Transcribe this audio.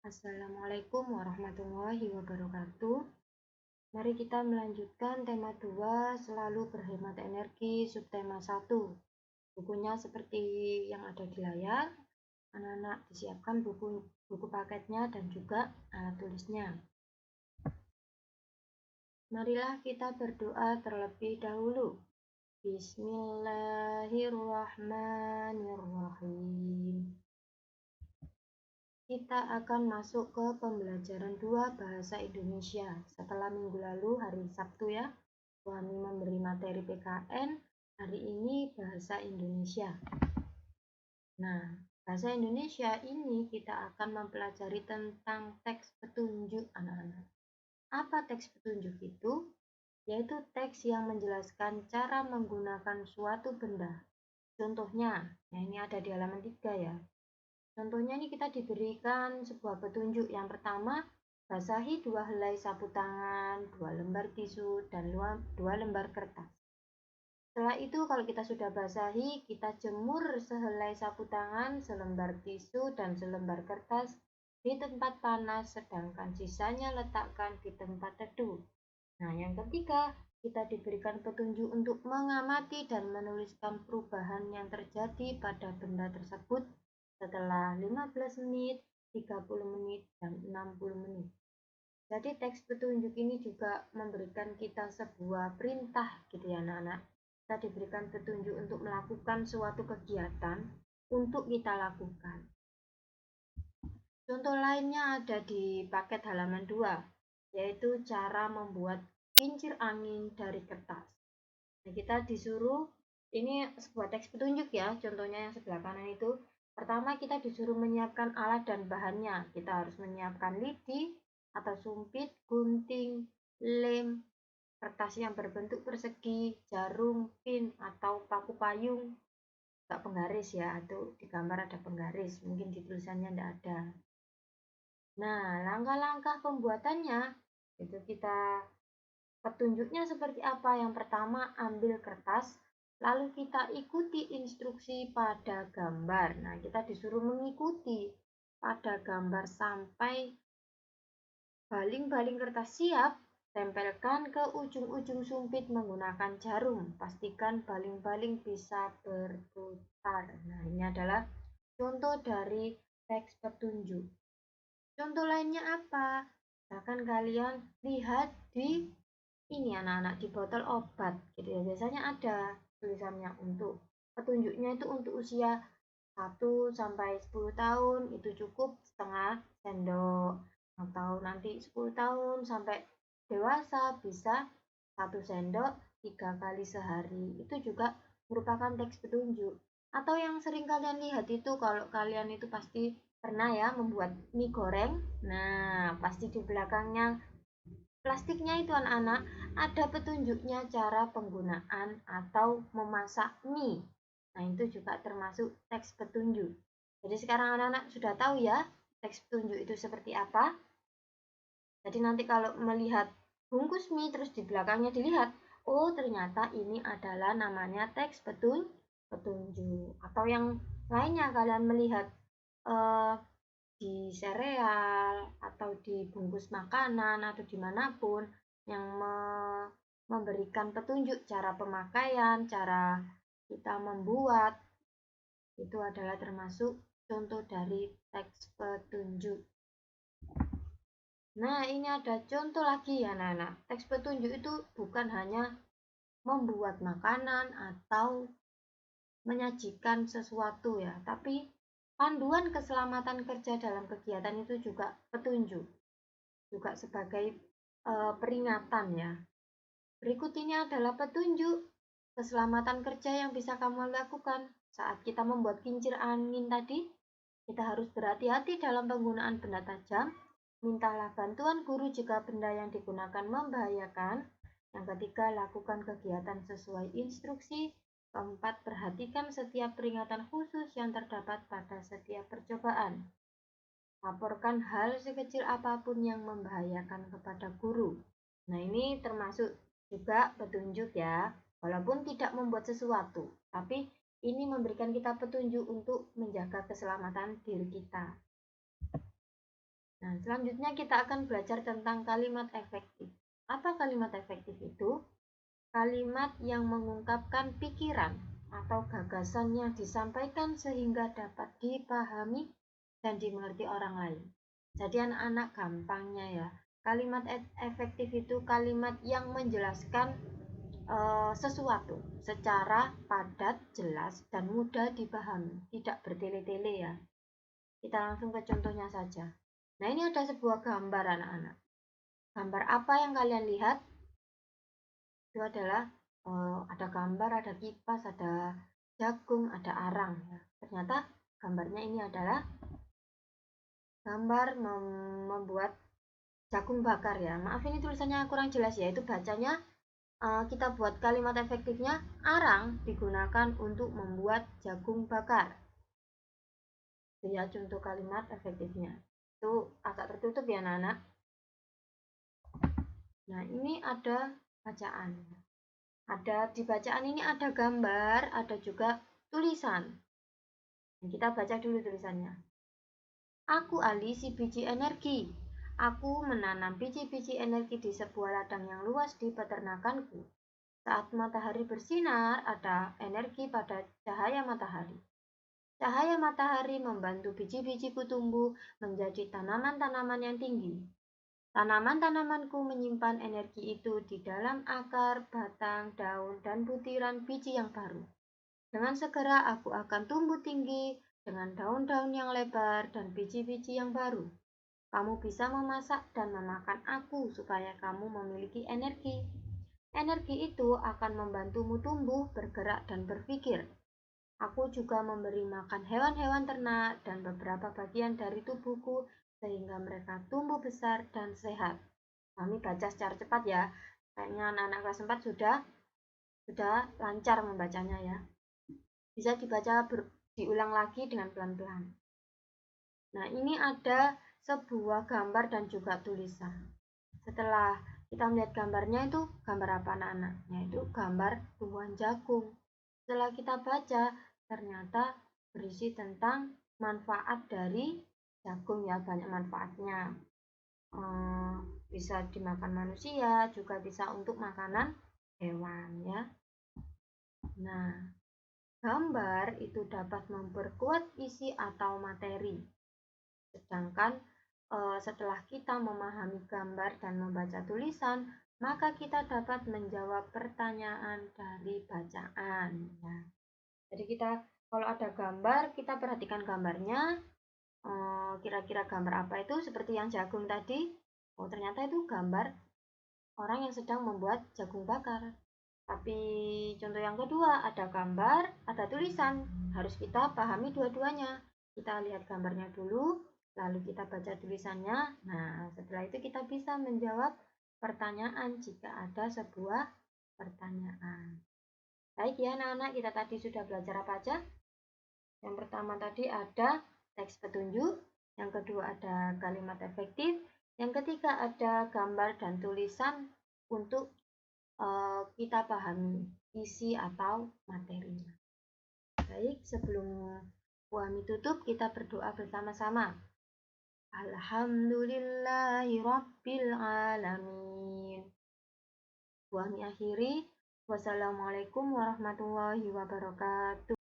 Assalamualaikum warahmatullahi wabarakatuh. Mari kita melanjutkan tema 2, selalu berhemat energi, subtema 1. Bukunya seperti yang ada di layar. Anak-anak disiapkan buku paketnya dan juga alat tulisnya. Marilah kita berdoa terlebih dahulu. Bismillahirrahmanirrahim. Kita akan masuk ke pembelajaran 2 bahasa Indonesia. Setelah minggu lalu hari Sabtu ya, kami memberi materi PKN, hari ini bahasa Indonesia. Nah, bahasa Indonesia ini kita akan mempelajari tentang teks petunjuk anak-anak. Apa teks petunjuk itu? Yaitu teks yang menjelaskan cara menggunakan suatu benda. Contohnya, nah ini ada di halaman 3 ya. Contohnya ini kita diberikan sebuah petunjuk. Yang pertama, basahi 2 helai sapu tangan, 2 lembar tisu, dan 2 lembar kertas. Setelah itu kalau kita sudah basahi, kita jemur sehelai sapu tangan, selembar tisu, dan selembar kertas di tempat panas, sedangkan sisanya letakkan di tempat teduh. Nah, yang ketiga, kita diberikan petunjuk untuk mengamati dan menuliskan perubahan yang terjadi pada benda tersebut setelah 15 menit, 30 menit, dan 60 menit. Jadi teks petunjuk ini juga memberikan kita sebuah perintah gitu ya anak-anak. Kita diberikan petunjuk untuk melakukan suatu kegiatan untuk kita lakukan. Contoh lainnya ada di paket halaman 2, yaitu cara membuat kincir angin dari kertas. Nah, kita disuruh, ini sebuah teks petunjuk ya, contohnya yang sebelah kanan itu. Pertama kita disuruh menyiapkan alat dan bahannya. Kita harus menyiapkan lidi atau sumpit, gunting, lem, kertas yang berbentuk persegi, jarum, pin, atau paku payung. Enggak penggaris ya, atau di gambar ada penggaris, mungkin di tulisannya enggak ada. Nah, langkah-langkah pembuatannya itu kita petunjuknya seperti apa? Yang pertama, ambil kertas, lalu kita ikuti instruksi pada gambar. Nah, kita disuruh mengikuti pada gambar sampai baling-baling kertas siap, tempelkan ke ujung-ujung sumpit menggunakan jarum. Pastikan baling-baling bisa berputar. Nah, ini adalah contoh dari teks petunjuk. Contoh lainnya apa? Misalkan kalian lihat di ini anak-anak di botol obat gitu ya, biasanya ada tulisannya untuk petunjuknya itu untuk usia 1 sampai 10 tahun itu cukup setengah sendok, atau nanti 10 tahun sampai dewasa bisa 1 sendok 3 kali sehari. Itu juga merupakan teks petunjuk. Atau yang sering kalian lihat itu kalau kalian itu pasti pernah ya membuat mie goreng. Nah, pasti di belakangnya plastiknya itu anak-anak ada petunjuknya cara penggunaan atau memasak mie. Nah, itu juga termasuk teks petunjuk. Jadi sekarang anak-anak sudah tahu ya teks petunjuk itu seperti apa. Jadi nanti kalau melihat bungkus mie terus di belakangnya dilihat, oh ternyata ini adalah namanya teks petunjuk. Atau yang lainnya kalian melihat di sereal atau di bungkus makanan atau dimanapun yang memberikan petunjuk cara pemakaian, cara kita membuat, itu adalah termasuk contoh dari teks petunjuk. Nah, ini ada contoh lagi ya anak-anak. Teks petunjuk itu bukan hanya membuat makanan atau menyajikan sesuatu ya, tapi panduan keselamatan kerja dalam kegiatan itu juga petunjuk, juga sebagai peringatan ya. Berikut ini adalah petunjuk keselamatan kerja yang bisa kamu lakukan saat kita membuat kincir angin tadi. Kita harus berhati-hati dalam penggunaan benda tajam. Mintalah bantuan guru jika benda yang digunakan membahayakan. Yang ketiga, lakukan kegiatan sesuai instruksi. Keempat, perhatikan setiap peringatan khusus yang terdapat pada setiap percobaan. Laporkan hal sekecil apapun yang membahayakan kepada guru. Nah, ini termasuk juga petunjuk ya, walaupun tidak membuat sesuatu, tapi ini memberikan kita petunjuk untuk menjaga keselamatan diri kita. Nah, selanjutnya kita akan belajar tentang kalimat efektif. Apa kalimat efektif itu? Kalimat yang mengungkapkan pikiran atau gagasan yang disampaikan sehingga dapat dipahami dan dimengerti orang lain. Jadi anak-anak gampangnya ya, kalimat efektif itu kalimat yang menjelaskan sesuatu secara padat, jelas, dan mudah dipahami, tidak bertele-tele ya. Kita langsung ke contohnya saja. Nah, ini ada sebuah gambar anak-anak. Gambar apa yang kalian lihat? Itu adalah ada gambar, ada kipas, ada jagung, ada arang. Ya. Ternyata gambarnya ini adalah gambar membuat jagung bakar ya. Maaf ini tulisannya kurang jelas ya. Itu bacanya kita buat kalimat efektifnya arang digunakan untuk membuat jagung bakar. Itu ya contoh kalimat efektifnya. Itu agak tertutup ya anak-anak. Nah ini ada bacaan. Di bacaan ini ada gambar, ada juga tulisan. Kita baca dulu tulisannya. Aku Ali si biji energi. Aku menanam biji-biji energi di sebuah ladang yang luas di peternakanku. Saat matahari bersinar, ada energi pada cahaya matahari. Cahaya matahari membantu biji-bijiku tumbuh menjadi tanaman-tanaman yang tinggi. Tanaman-tanamanku menyimpan energi itu di dalam akar, batang, daun, dan butiran biji yang baru. Dengan segera aku akan tumbuh tinggi dengan daun-daun yang lebar dan biji-biji yang baru. Kamu bisa memasak dan memakan aku supaya kamu memiliki energi. Energi itu akan membantumu tumbuh, bergerak, dan berpikir. Aku juga memberi makan hewan-hewan ternak dan beberapa bagian dari tubuhku sehingga mereka tumbuh besar dan sehat. Kami baca secara cepat ya. Kayaknya anak-anak kelas 4 sudah lancar membacanya ya. Bisa dibaca diulang lagi dengan pelan-pelan. Nah, ini ada sebuah gambar dan juga tulisan. Setelah kita melihat gambarnya itu gambar apa anak-anak? Yaitu gambar tumbuhan jagung. Setelah kita baca, ternyata berisi tentang manfaat dari jagung ya, banyak manfaatnya. Bisa dimakan manusia, juga bisa untuk makanan hewan ya. Nah, gambar itu dapat memperkuat isi atau materi. Sedangkan setelah kita memahami gambar dan membaca tulisan, maka kita dapat menjawab pertanyaan dari bacaan. Ya. Jadi kita kalau ada gambar, kita perhatikan gambarnya. Kira-kira gambar apa itu? Seperti yang jagung tadi. Oh, ternyata itu gambar orang yang sedang membuat jagung bakar. Tapi contoh yang kedua, ada gambar, ada tulisan. Harus kita pahami dua-duanya. Kita lihat gambarnya dulu, lalu kita baca tulisannya. Nah, setelah itu kita bisa menjawab pertanyaan jika ada sebuah pertanyaan. Baik ya anak-anak, kita tadi sudah belajar apa aja? Yang pertama tadi ada teks petunjuk, yang kedua ada kalimat efektif, yang ketiga ada gambar dan tulisan untuk kita pahami isi atau materinya. Baik, sebelum Wahmi tutup, kita berdoa bersama-sama. Alhamdulillahirabbil alamin. Wahmi akhiri. Wassalamualaikum warahmatullahi wabarakatuh.